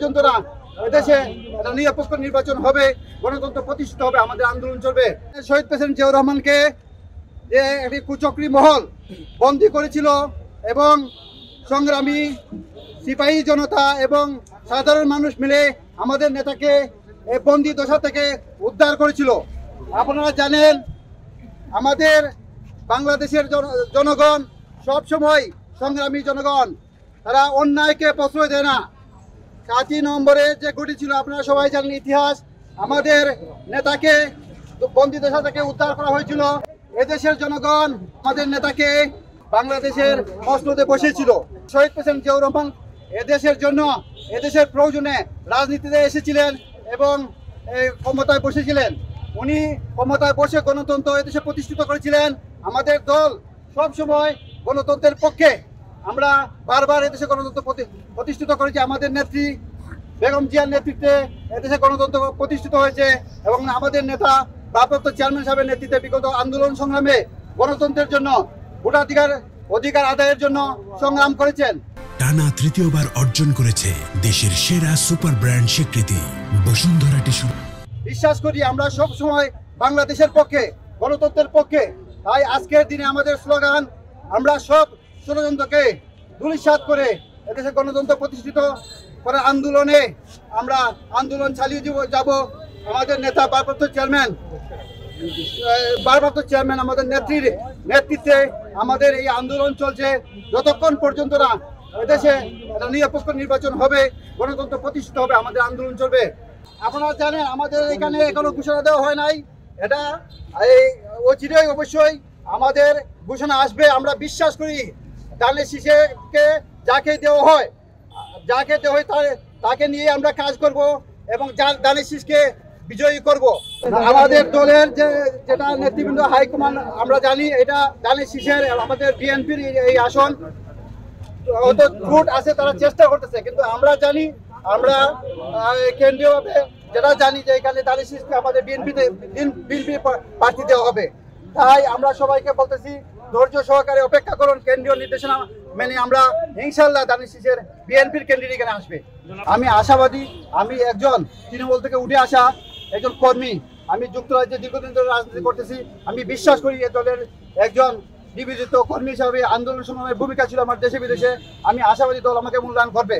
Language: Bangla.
পর্যন্ত না এদেশে একটা নিরপেক্ষ নির্বাচন হবে, গণতন্ত্র প্রতিষ্ঠিত হবে, আমাদের আন্দোলন চলবে। শহীদ প্রেসিডেন্ট জিয়াউর রহমানকে যে একটি কুচক্রী মহল বন্দী করেছিল এবং সংগ্রামী সিপাহী জনতা এবং সাধারণ মানুষ মিলে আমাদের নেতাকে বন্দী দশা থেকে উদ্ধার করেছিল। আপনারা জানেন আমাদের বাংলাদেশের জনগণ সবসময় সংগ্রামী জনগণ, তারা অন্যায়কে প্রশ্রয় দেয় না। 7 নভেম্বরে যে ঘটেছিল আপনারা সবাই জানেন ইতিহাস, আমাদের নেতাকে বন্দী দশা থেকে উদ্ধার করা হয়েছিল। এদেশের জনগণ আমাদের নেতাকে বাংলাদেশের মসনদে বসেছিল। শহীদ প্রেসিডেন্ট জিয়াউর রহমান এদেশের জন্য, এদেশের প্রয়োজনে রাজনীতিতে এসেছিলেন এবং ক্ষমতায় বসেছিলেন। উনি ক্ষমতায় বসে গণতন্ত্র এদেশে প্রতিষ্ঠিত করেছিলেন। আমাদের দল সবসময় গণতন্ত্রের পক্ষে, আমরা বারবার এদেশে গণতন্ত্র প্রতিষ্ঠিত করেছি। আমাদের নেত্রী বেগম জিয়ার নেতৃত্বে এদেশে গণতন্ত্র প্রতিষ্ঠিত হয়েছে এবং আমাদের নেতা ভারপ্রাপ্ত চেয়ারম্যান সাহেবের নেতৃত্বে বিগত আন্দোলন সংগ্রামে গণতন্ত্রের জন্য, অধিকার আদায়ের জন্য সংগ্রাম করেছেন। টানা তৃতীয়বার অর্জন করেছে দেশের সেরা সুপার ব্র্যান্ড স্বীকৃতি বসুন্ধরা টিস্যু। বিশ্বাস করি আমরা সব সময় বাংলাদেশের পক্ষে, গণতন্ত্রের পক্ষে। তাই আজকের দিনে আমাদের স্লোগান, আমরা সব ষড়যন্ত্রকে ধূলিসাৎ করে এদেশে গণতন্ত্র প্রতিষ্ঠিত করার আন্দোলনে আমরা আন্দোলন চালিয়ে যাব। আমাদের নেতা ভারপ্রাপ্ত চেয়ারম্যান আমাদের নেত্রীর নেতৃত্বে আমাদের এই আন্দোলন চলছে যতক্ষণ পর্যন্ত না এদেশে একটা নিরপেক্ষ নির্বাচন হবে, গণতন্ত্র প্রতিষ্ঠিত হবে, আমাদের আন্দোলন চলবে। আপনারা জানেন আমাদের এখানে এখনো ঘোষণা দেওয়া হয় নাই, এটা অচিরেই অবশ্যই আমাদের ঘোষণা আসবে। আমরা বিশ্বাস করি ধানের শীষকে যাকে দেওয়া হয় তাকে নিয়ে আমরা কাজ করব এবং ধানের শীষকে বিজয়ী করব। আমাদের দলের যেটা নেতৃবৃন্দ হাইকমান্ড আমরা জানি, এটা ধানের শীষের আমাদের বিএনপির এই আসন হয়তো ত্রুট আছে, তারা চেষ্টা করতেছে, কিন্তু আমরা জানি, আমরা কেন্দ্রীয়ভাবে যেটা জানি যে এখানে ধানের শীষকে আমাদের বিএনপি প্রার্থী দেওয়া হবে। তাই আমরা সবাইকে বলতেছি ধৈর্য সহকারে অপেক্ষা করুন, কেন্দ্রীয় নির্দেশনা মেনে আমরা ইনশাল্লাহ ধানের শীষের বিএনপির ক্যান্ডিডেট এখানে আসবে। আমি আশাবাদী, আমি একজন তৃণমূল থেকে উঠে আসা একজন কর্মী, আমি যুক্তরাজ্যে দীর্ঘদিন ধরে রাজনীতি করতেছি। আমি বিশ্বাস করি এই দলের একজন নিবেদিত কর্মী হিসাবে আন্দোলন সংগ্রামের ভূমিকা ছিল আমার দেশে বিদেশে। আমি আশাবাদী দল আমাকে মূল্যায়ন করবে।